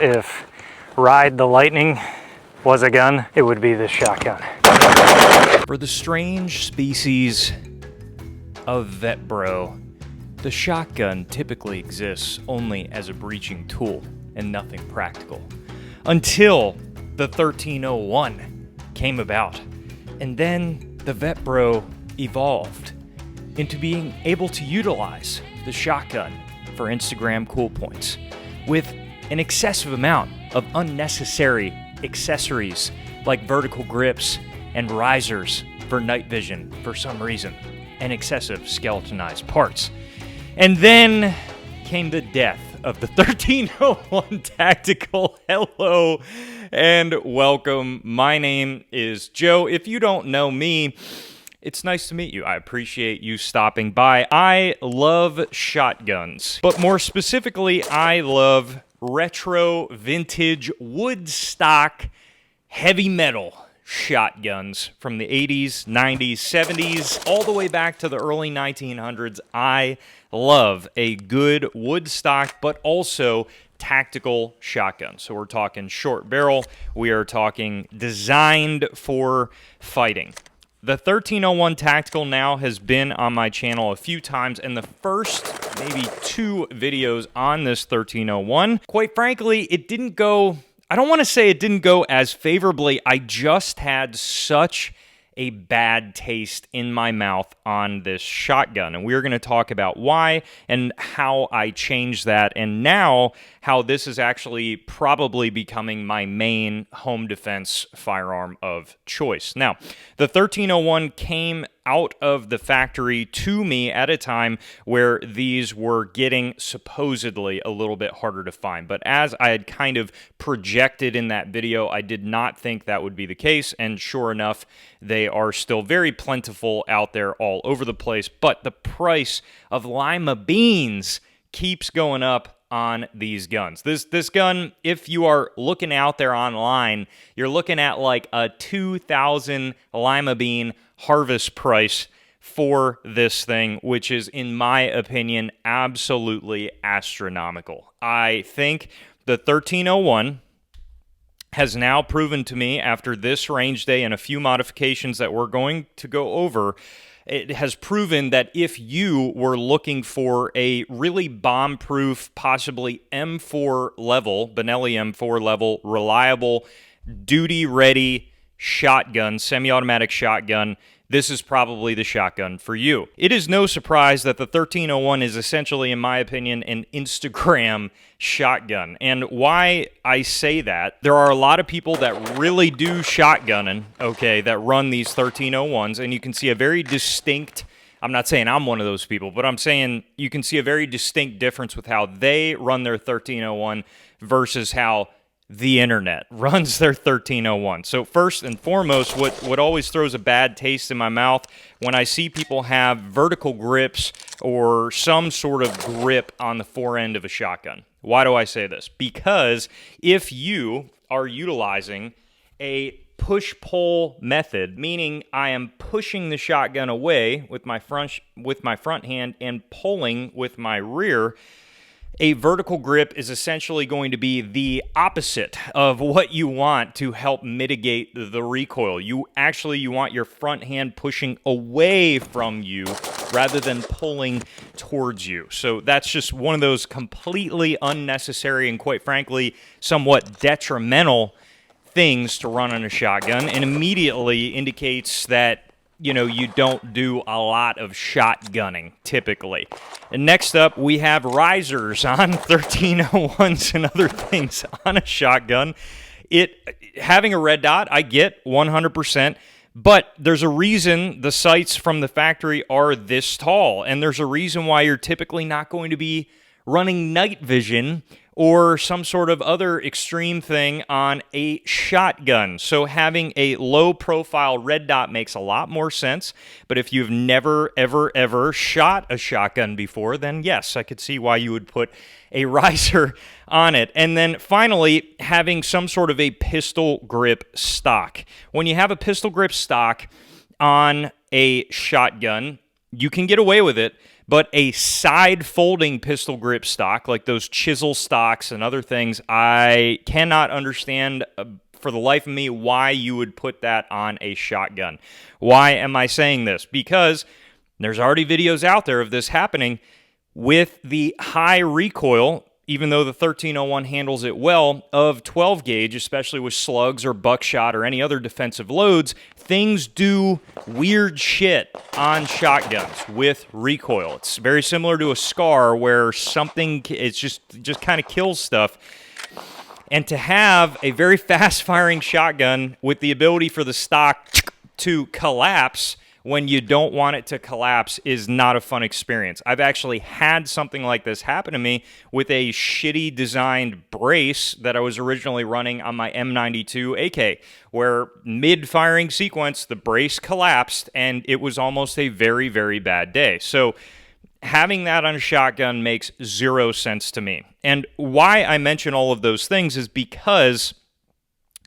If Ride the Lightning was a gun, it would be this shotgun. For the strange species of vet bro, the shotgun typically exists only as a breaching tool and nothing practical. Until the 1301 came about, and then the vet bro evolved into being able to utilize the shotgun for Instagram cool points with an excessive amount of unnecessary accessories like vertical grips and risers for night vision for some reason, and excessive skeletonized parts. And then came the death of the 1301 Tactical. Hello and welcome. My name is Joe. If you don't know me, it's nice to meet you. I appreciate you stopping by. I love shotguns, but more specifically, I love retro, vintage, wood stock, heavy metal shotguns from the 80s, 90s, 70s, all the way back to the early 1900s. I love a good wood stock, but also tactical shotgun. So we're talking short barrel. We are talking designed for fighting. The 1301 Tactical now has been on my channel a few times, and the first maybe 2 videos on this 1301, quite frankly, it didn't go, I don't want to say it didn't go as favorably. I just had such a bad taste in my mouth on this shotgun, and we're going to talk about why and how I changed that, and now how this is actually probably becoming my main home defense firearm of choice. Now, the 1301 came out of the factory to me at a time where these were getting supposedly a little bit harder to find. But as I had kind of projected in that video, I did not think that would be the case. And sure enough, they are still very plentiful out there all over the place. But the price of lima beans keeps going up on these guns. This gun, if you are looking out there online, you're looking at like a 2,000 lima bean harvest price for this thing, which is, in my opinion, absolutely astronomical. I think the 1301 has now proven to me, after this range day and a few modifications that we're going to go over, it has proven that if you were looking for a really bomb-proof, possibly M4 level, Benelli M4 level, reliable, duty-ready shotgun, semi-automatic shotgun, this is probably the shotgun for you. It is no surprise that the 1301 is essentially, in my opinion, an Instagram shotgun. And why I say that, there are a lot of people that really do shotgunning, okay, that run these 1301s, and you can see a very distinct, I'm not saying I'm one of those people, but I'm saying you can see a very distinct difference with how they run their 1301 versus how the internet runs their 1301. So first and foremost, what always throws a bad taste in my mouth when I see people have vertical grips or some sort of grip on the forend of a shotgun. Why do I say this? Because if you are utilizing a push-pull method, meaning I am pushing the shotgun away with my front hand and pulling with my rear, a vertical grip is essentially going to be the opposite of what you want to help mitigate the recoil. You want your front hand pushing away from you rather than pulling towards you. So that's just one of those completely unnecessary and, quite frankly, somewhat detrimental things to run on a shotgun, and immediately indicates that you don't do a lot of shotgunning, typically. And next up, we have risers on 1301s and other things on a shotgun. Having a red dot, I get 100%, but there's a reason the sights from the factory are this tall, and there's a reason why you're typically not going to be running night vision or some sort of other extreme thing on a shotgun. So having a low-profile red dot makes a lot more sense. But if you've never, ever shot a shotgun before, then yes, I could see why you would put a riser on it. And then finally, having some sort of a pistol grip stock. When you have a pistol grip stock on a shotgun, you can get away with it. But a side folding pistol grip stock, like those chisel stocks and other things, I cannot understand for the life of me why you would put that on a shotgun. Why am I saying this? Because there's already videos out there of this happening with the high recoil, even though the 1301 handles it well, of 12 gauge, especially with slugs or buckshot or any other defensive loads. Things do weird shit on shotguns with recoil. It's very similar to a SCAR where something, it's just kind of kills stuff. And to have a very fast-firing shotgun with the ability for the stock to collapse when you don't want it to collapse is not a fun experience. I've actually had something like this happen to me with a shitty designed brace that I was originally running on my M92 AK, where mid-firing sequence, the brace collapsed, and it was almost a very, very bad day. So having that on a shotgun makes zero sense to me. And why I mention all of those things is because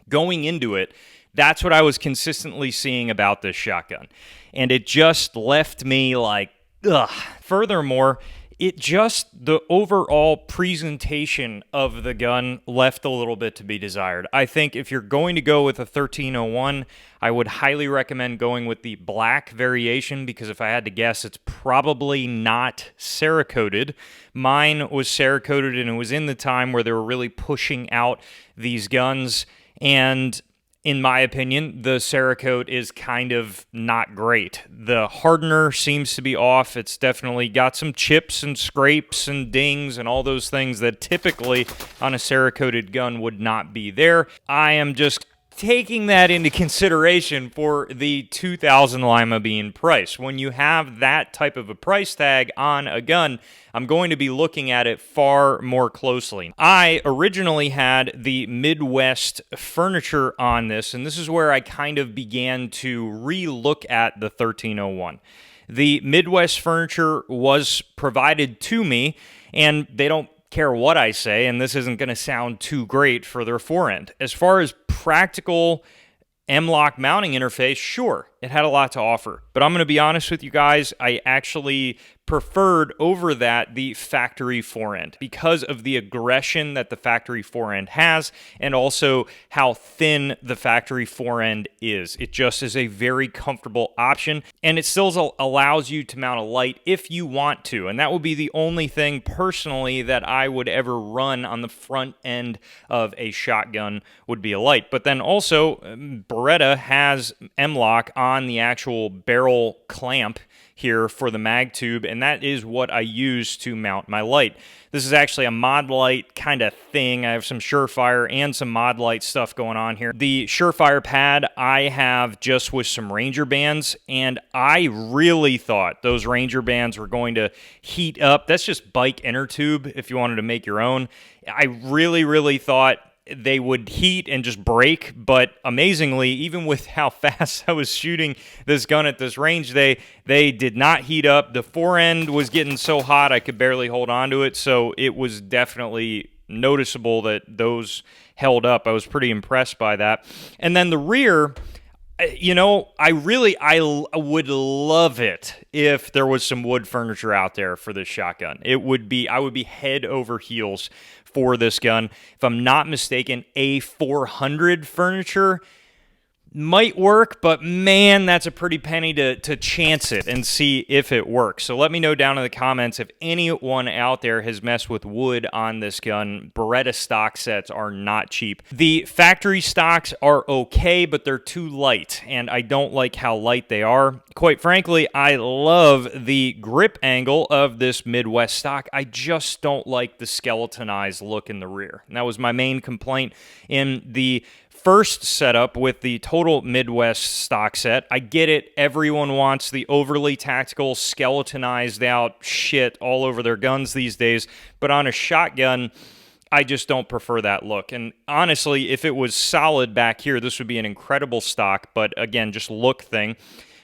going into it, that's what I was consistently seeing about this shotgun. And it just left me like, ugh. Furthermore, the overall presentation of the gun left a little bit to be desired. I think if you're going to go with a 1301, I would highly recommend going with the black variation, because if I had to guess, it's probably not Cerakoted. Mine was Cerakoted, and it was in the time where they were really pushing out these guns, and in my opinion, the Cerakote is kind of not great. The hardener seems to be off. It's definitely got some chips and scrapes and dings and all those things that typically on a Cerakoted gun would not be there. I am just taking that into consideration for the $2,000 Lima being priced. When you have that type of a price tag on a gun, I'm going to be looking at it far more closely. I originally had the Midwest furniture on this, and this is where I kind of began to re-look at the 1301. The Midwest furniture was provided to me, and they don't care what I say, and this isn't going to sound too great for their forend. As far as practical M-LOK mounting interface, sure, it had a lot to offer. But I'm going to be honest with you guys, I actually preferred over that the factory forend because of the aggression that the factory forend has, and also how thin the factory forend is. It just is a very comfortable option, and it still allows you to mount a light if you want to, and that would be the only thing personally that I would ever run on the front end of a shotgun would be a light. But then also Beretta has M-LOK on the actual barrel clamp here for the mag tube, and that is what I use to mount my light. This is actually a mod light kind of thing. I have some Surefire and some mod light stuff going on here. The Surefire pad I have just with some Ranger bands, and I really thought those Ranger bands were going to heat up. That's just bike inner tube if you wanted to make your own. I really thought they would heat and just break, but amazingly, even with how fast I was shooting this gun at this range, they did not heat up. The forend was getting so hot I could barely hold on to it, so it was definitely noticeable that those held up. I was pretty impressed by that. And then the rear, you know, I would love it if there was some wood furniture out there for this shotgun. I would be head over heels for this gun. If I'm not mistaken, A400 furniture might work, but man, that's a pretty penny to chance it and see if it works. So let me know down in the comments if anyone out there has messed with wood on this gun. Beretta stock sets are not cheap. The factory stocks are okay, but they're too light, and I don't like how light they are. Quite frankly, I love the grip angle of this Midwest stock. I just don't like the skeletonized look in the rear. And that was my main complaint in the first setup with the total Midwest stock set. I get it. Everyone wants the overly tactical, skeletonized out shit all over their guns these days. But on a shotgun, I just don't prefer that look. And honestly, if it was solid back here, this would be an incredible stock. But again, just look thing.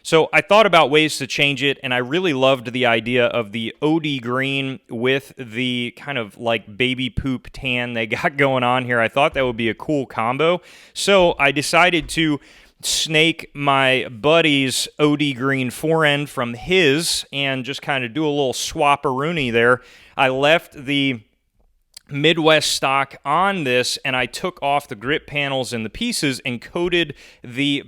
So I thought about ways to change it, and I really loved the idea of the OD green with the kind of like baby poop tan they got going on here. I thought that would be a cool combo. So I decided to snake my buddy's OD green forend from his and just kind of do a little swap-a-rooney there. I left the Midwest stock on this, and I took off the grip panels and the pieces and coated the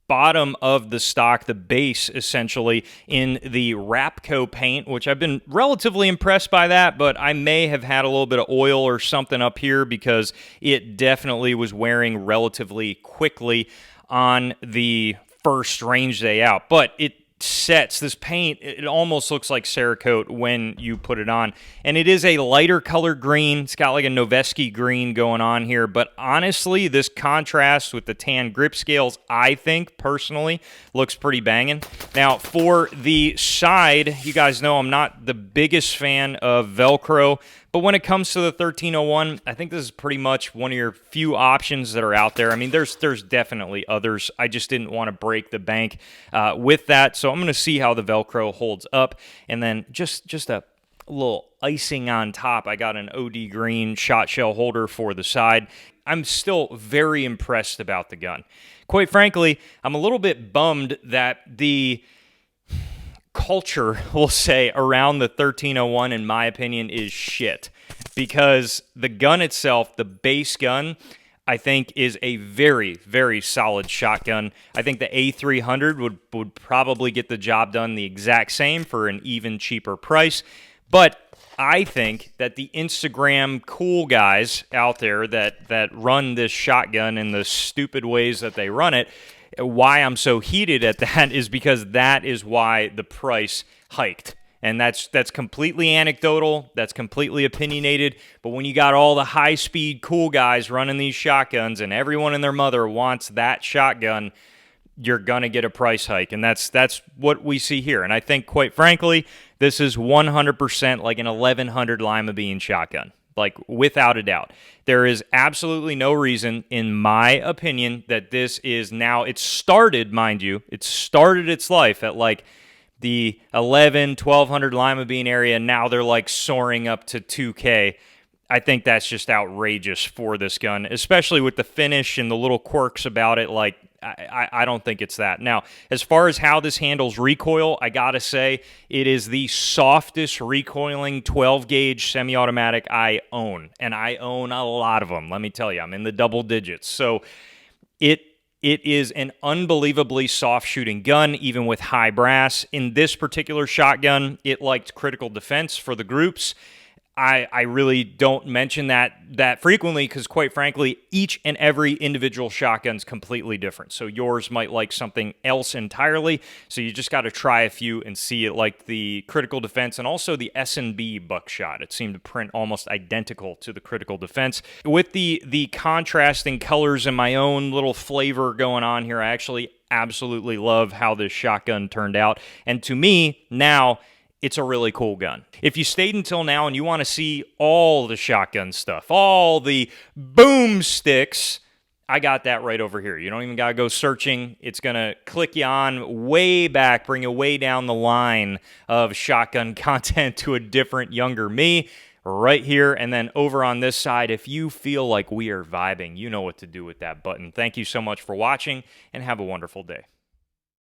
bottom of the stock, the base essentially, in the Rapco paint, which I've been relatively impressed by that, but I may have had a little bit of oil or something up here because it definitely was wearing relatively quickly on the first range day out. But it sets, this paint, it almost looks like Cerakote when you put it on. And it is a lighter colored green. It's got like a Noveski green going on here. But honestly, this contrast with the tan grip scales, I think, personally, looks pretty banging. Now, for the side, you guys know I'm not the biggest fan of Velcro. But when it comes to the 1301, I think this is pretty much one of your few options that are out there. I mean, there's definitely others. I just didn't want to break the bank with that. So I'm going to see how the Velcro holds up. And then just a little icing on top, I got an OD green shot shell holder for the side. I'm still very impressed about the gun. Quite frankly, I'm a little bit bummed that the culture, we'll say, around the 1301, in my opinion, is shit. Because the gun itself, the base gun, I think is a very, very solid shotgun. I think the A300 would probably get the job done the exact same for an even cheaper price. But I think that the Instagram cool guys out there that run this shotgun in the stupid ways that they run it, why I'm so heated at that is because that is why the price hiked. And that's completely anecdotal, that's completely opinionated, but when you got all the high-speed cool guys running these shotguns and everyone and their mother wants that shotgun, you're going to get a price hike, and that's what we see here. And I think, quite frankly, this is 100% like an 1100 Lima Bean shotgun. Like, without a doubt. There is absolutely no reason, in my opinion, that this is now, it started, mind you, it started its life at like the 1200 Lima Bean area, and now they're like soaring up to 2K. I think that's just outrageous for this gun, especially with the finish and the little quirks about it. Like, I don't think it's that. Now, as far as how this handles recoil, I gotta say, it is the softest recoiling 12-gauge semi-automatic I own, and I own a lot of them. Let me tell you, I'm in the double digits. So it is an unbelievably soft shooting gun, even with high brass. In this particular shotgun, it liked critical defense for the groups. I really don't mention that frequently because, quite frankly, each and every individual shotgun's completely different. So yours might like something else entirely. So you just got to try a few and see it, like the critical defense and also the S&B Buckshot. It seemed to print almost identical to the critical defense. With the contrasting colors and my own little flavor going on here, I actually absolutely love how this shotgun turned out. And to me, now, it's a really cool gun. If you stayed until now and you want to see all the shotgun stuff, all the boomsticks, I got that right over here. You don't even got to go searching. It's going to click you on way back, bring you way down the line of shotgun content to a different, younger me right here. And then over on this side, if you feel like we are vibing, you know what to do with that button. Thank you so much for watching, and have a wonderful day.